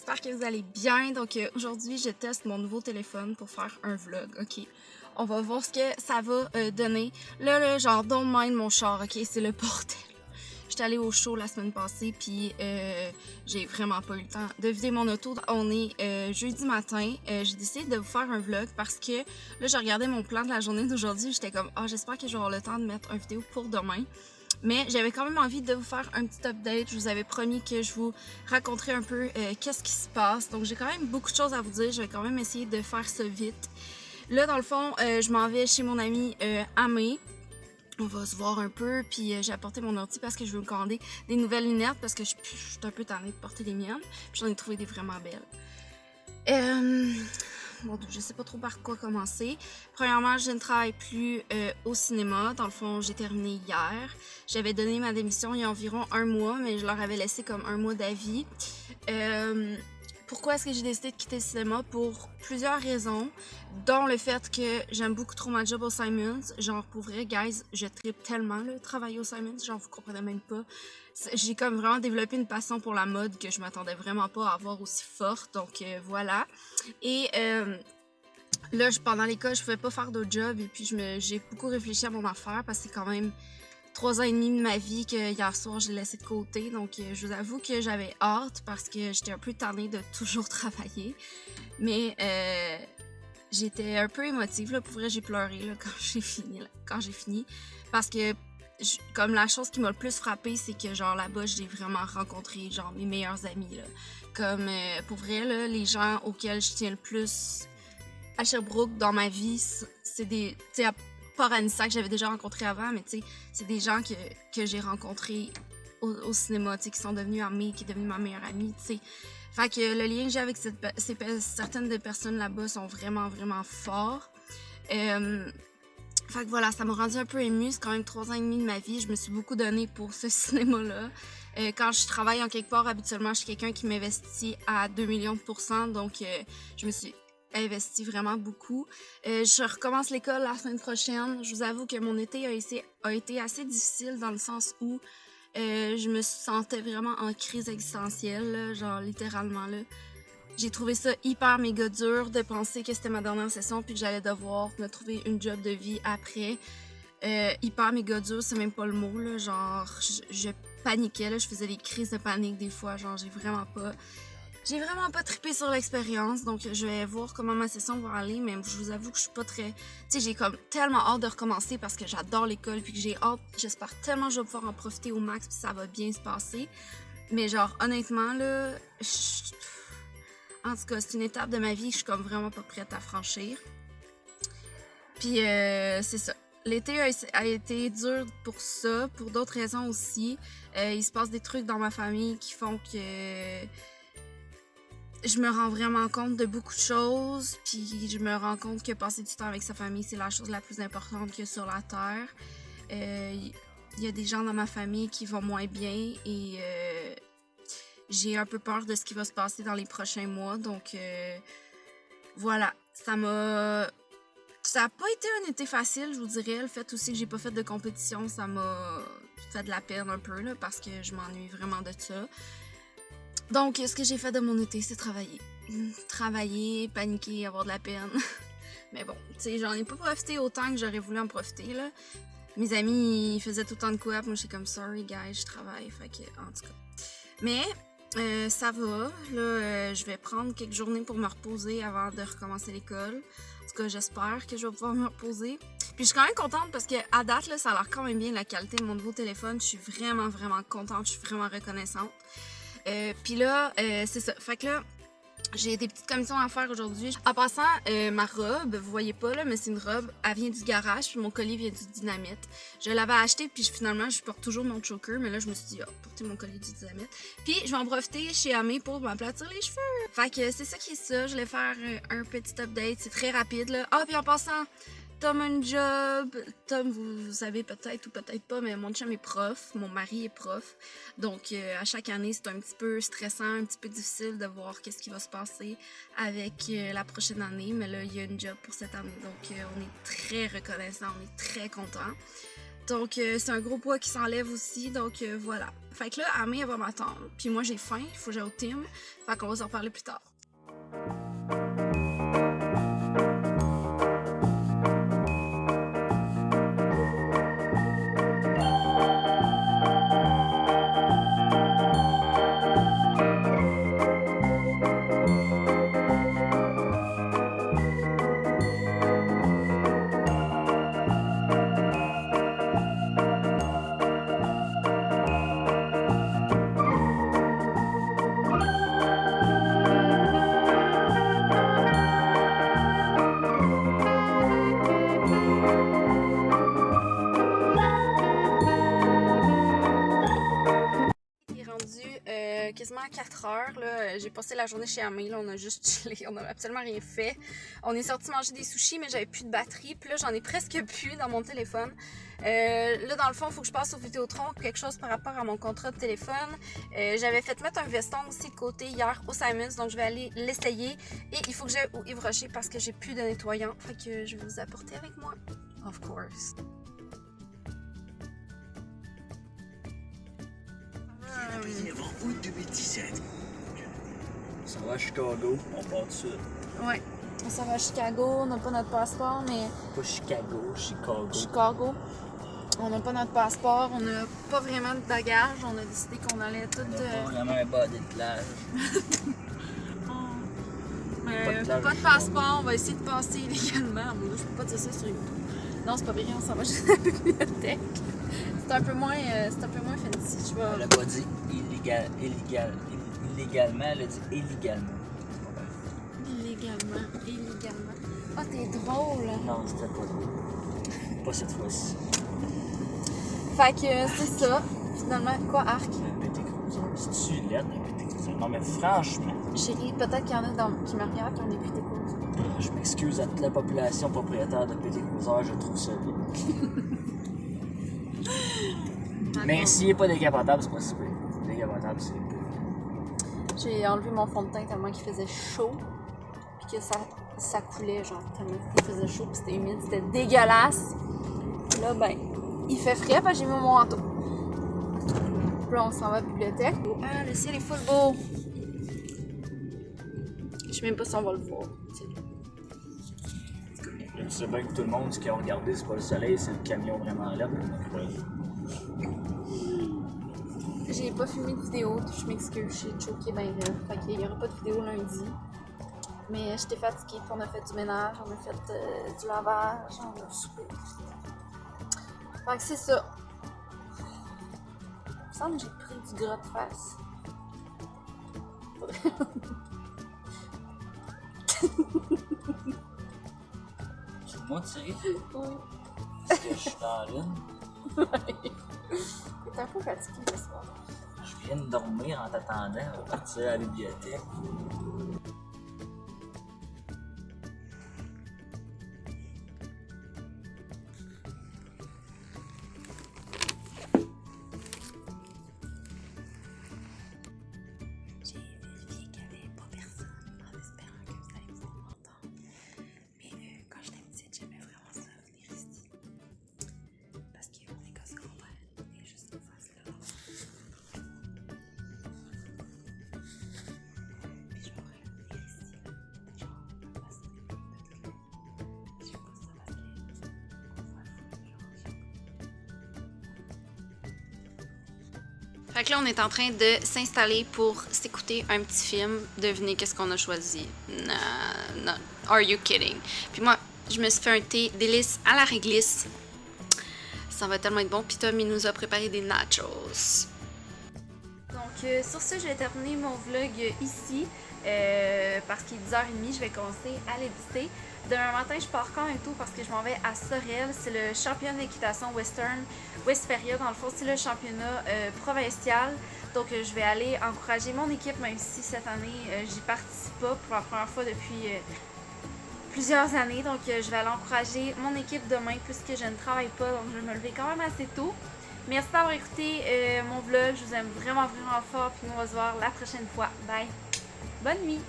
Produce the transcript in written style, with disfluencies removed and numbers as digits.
j'espère que vous allez bien. Donc aujourd'hui, je teste mon nouveau téléphone pour faire un vlog, ok? On va voir ce que ça va donner. Là, genre, don't mind mon char, ok? C'est le bordel. J'étais allée au show la semaine passée, puis j'ai vraiment pas eu le temps de vider mon auto. On est jeudi matin. J'ai décidé de vous faire un vlog parce que là, je regardais mon plan de la journée d'aujourd'hui. J'étais comme, j'espère que je vais avoir le temps de mettre une vidéo pour demain. Mais j'avais quand même envie de vous faire un petit update. Je vous avais promis que je vous raconterais un peu qu'est-ce qui se passe. Donc j'ai quand même beaucoup de choses à vous dire. Je vais quand même essayer de faire ça vite. Là, dans le fond, je m'en vais chez mon ami Amé. On va se voir un peu, puis j'ai apporté mon ordi parce que je veux me commander des nouvelles lunettes parce que je suis un peu tannée de porter les miennes. Puis j'en ai trouvé des vraiment belles. Bon, je sais pas trop par quoi commencer. Premièrement, je ne travaille plus au cinéma. Dans le fond, j'ai terminé hier. J'avais donné ma démission il y a environ un mois, mais je leur avais laissé comme un mois d'avis. Pourquoi est-ce que j'ai décidé de quitter le cinéma? Pour plusieurs raisons, dont le fait que j'aime beaucoup trop ma job au Simons. Genre, pour vrai, guys, je trippe tellement là, travailler au Simons. Genre, vous comprenez même pas. J'ai comme vraiment développé une passion pour la mode que je m'attendais vraiment pas à avoir aussi forte. Donc, voilà. Et là, pendant l'école, je pouvais pas faire d'autres jobs. Et puis, j'ai beaucoup réfléchi à mon affaire parce que c'est quand même 3 ans et demi de ma vie que hier soir j'ai laissé de côté. Donc je vous avoue que j'avais hâte parce que j'étais un peu tannée de toujours travailler. Mais j'étais un peu émotive. Là. Pour vrai, j'ai pleuré là, quand j'ai fini. Parce que comme la chose qui m'a le plus frappée, c'est que genre là-bas, j'ai vraiment rencontré genre mes meilleurs amis. Là. Comme pour vrai, là, les gens auxquels je tiens le plus à Sherbrooke dans ma vie, c'est des. Pas Anissa que j'avais déjà rencontré avant, mais tu sais, c'est des gens que j'ai rencontrés au cinéma, tu sais, qui sont devenus amis, qui est devenue ma meilleure amie, tu sais. Fait que le lien que j'ai avec certaines des personnes là-bas sont vraiment, vraiment forts. Fait que voilà, ça m'a rendu un peu émue. C'est quand même 3 ans et demi de ma vie. Je me suis beaucoup donnée pour ce cinéma-là. Quand je travaille en quelque part, habituellement, je suis quelqu'un qui m'investit à 2 millions de %. Donc, je me suis investi vraiment beaucoup. Je recommence l'école la semaine prochaine. Je vous avoue que mon été a été assez difficile dans le sens où je me sentais vraiment en crise existentielle, là, genre littéralement. Là. J'ai trouvé ça hyper méga dur de penser que c'était ma dernière session puis que j'allais devoir me trouver une job de vie après. Hyper méga dur, c'est même pas le mot. Là, genre, je paniquais, là, je faisais des crises de panique des fois. Genre, j'ai vraiment pas trippé sur l'expérience, donc je vais voir comment ma session va aller, mais je vous avoue que je suis pas très... Tu sais, j'ai comme tellement hâte de recommencer parce que j'adore l'école, puis que j'ai hâte, j'espère tellement que je vais pouvoir en profiter au max, puis ça va bien se passer. Mais genre, honnêtement, là, en tout cas, c'est une étape de ma vie que je suis comme vraiment pas prête à franchir. Puis c'est ça. L'été a été dur pour ça, pour d'autres raisons aussi. Il se passe des trucs dans ma famille qui font que... je me rends vraiment compte de beaucoup de choses, puis je me rends compte que passer du temps avec sa famille, c'est la chose la plus importante qu'il y a sur la Terre. Il y a des gens dans ma famille qui vont moins bien et j'ai un peu peur de ce qui va se passer dans les prochains mois. Donc voilà, ça a pas été un été facile, je vous dirais. Le fait aussi que j'ai pas fait de compétition, ça m'a fait de la peine un peu, là, parce que je m'ennuie vraiment de ça. Donc, ce que j'ai fait de mon été, c'est travailler. Travailler, paniquer, avoir de la peine. Mais bon, tu sais, j'en ai pas profité autant que j'aurais voulu en profiter, là. Mes amis, ils faisaient tout le temps de coop. Moi, j'étais comme, sorry, guys, je travaille. Fait que, en tout cas. Mais, ça va. Là, je vais prendre quelques journées pour me reposer avant de recommencer l'école. En tout cas, j'espère que je vais pouvoir me reposer. Puis, je suis quand même contente parce que, à date, là, ça a l'air quand même bien la qualité de mon nouveau téléphone. Je suis vraiment, vraiment contente. Je suis vraiment reconnaissante. Puis là, c'est ça. Fait que là, j'ai des petites commissions à faire aujourd'hui. En passant, ma robe, vous voyez pas là, mais c'est une robe, elle vient du garage, puis mon collier vient du Dynamite. Je l'avais acheté, puis finalement, je porte toujours mon choker, mais là, je me suis dit, porter mon collier du Dynamite. Puis, je vais en profiter chez Amé pour m'aplatir les cheveux. Fait que c'est ça qui est ça. Je vais faire un petit update. C'est très rapide, là. Puis en passant, Tom a un job. Tom, vous savez peut-être ou peut-être pas, mais mon chum est prof. Mon mari est prof. Donc, à chaque année, c'est un petit peu stressant, un petit peu difficile de voir qu'est-ce qui va se passer avec la prochaine année. Mais là, il y a une job pour cette année. Donc, on est très reconnaissants, on est très contents. Donc, c'est un gros poids qui s'enlève aussi. Donc, voilà. Fait que là, Amé, elle va m'attendre. Puis moi, j'ai faim. Il faut que j'aille au Tim. Fait qu'on va s'en reparler plus tard. Quasiment à 4 heures, là, j'ai passé la journée chez Amé, là, on a juste chillé, on n'a absolument rien fait. On est sorti manger des sushis, mais j'avais plus de batterie, puis là j'en ai presque plus dans mon téléphone. Là dans le fond, il faut que je passe au Vidéotron, quelque chose par rapport à mon contrat de téléphone. J'avais fait mettre un veston aussi de côté hier au Simons, donc je vais aller l'essayer. Et il faut que j'aille au Yves Rocher parce que j'ai plus de nettoyant, fait que je vais vous apporter avec moi. Of course. Avant août 2017. Ça va à Chicago, on part tout de suite. Ouais, on s'en va à Chicago, on n'a pas notre passeport, mais... Pas Chicago, Chicago. Chicago. On n'a pas notre passeport, on n'a pas vraiment de bagages, on a décidé qu'on allait tout... On n'a pas vraiment un body de plage. Pas de passeport, on va essayer de passer illégalement. Je peux pas dire ça sur YouTube. Non, c'est pas vrai, on s'en va juste à la bibliothèque. C'est un peu moins fancy, je vois. Elle a pas dit illégalement, elle a dit illégalement. Illégalement. Ah, t'es drôle! Non, c'était pas drôle. Pas cette fois-ci. Fait que c'est ça. Finalement, quoi, Arc? Un pété cruiser. C'est-tu lettre, un pété cruiser? Non, mais franchement. Chérie, peut-être qu'il y en a qui me regardent qui ont des pétés cruisers. Je m'excuse à toute la population propriétaire de pété cruiser, je trouve ça bien. Mais s'il n'est pas décapotable, c'est pas si pire. Décapotable, c'est pire. J'ai enlevé mon fond de teint tellement qu'il faisait chaud. Puis que ça coulait, genre, tellement qu'il faisait chaud. Puis c'était humide, c'était dégueulasse. Puis là, ben, il fait frais, parce que j'ai mis mon manteau. Puis là, on s'en va à la bibliothèque. Ah, le ciel est full beau. Je sais même pas si on va le voir. Je sais bien que tout le monde, ce qu'ils ont regardé, c'est pas le soleil, c'est le camion vraiment là. J'ai pas filmé de vidéo, je m'excuse, j'ai choqué ben là. Fait qu'il y aura pas de vidéo lundi. Mais j'étais fatiguée, puis on a fait du ménage, on a fait du lavage, on a soupé. Fait que c'est ça. Il me semble que j'ai pris du gras de face. C'est moi tiré? Oui. Parce que je suis dans la lune. T'es un peu fatiguée ce soir. Je viens de dormir en t'attendant à partir à la bibliothèque. J'ai vérifié qu'il n'y avait pas personne en espérant que vous allez pouvoir m'entendre. Mais quand j'étais petite, j'aimais vraiment ça, venir ici. Parce que mon école secondaire est juste en face là. Puis je vais revenir ici, genre, me passer un peu de temps. Je sais pas ça parce que on voit genre. Fait que là, on est en train de s'installer pour s'écouter un petit film. Devinez qu'est-ce qu'on a choisi. Non, are you kidding? Puis moi, je me suis fait un thé délice à la réglisse. Ça va tellement être bon. Puis Tom, il nous a préparé des nachos. Donc, sur ce, je vais terminer mon vlog ici. Parce qu'il est 10h30, je vais commencer à l'éditer. Demain matin, je pars quand même tôt parce que je m'en vais à Sorel. C'est le championnat d'équitation western, Westphalia. Dans le fond, c'est le championnat provincial. Donc, je vais aller encourager mon équipe, même si cette année, j'y participe pas pour la première fois depuis plusieurs années. Donc, je vais aller encourager mon équipe demain puisque je ne travaille pas. Donc, je vais me lever quand même assez tôt. Merci d'avoir écouté mon vlog. Je vous aime vraiment, vraiment fort. Puis, on va se voir la prochaine fois. Bye! Bonne nuit!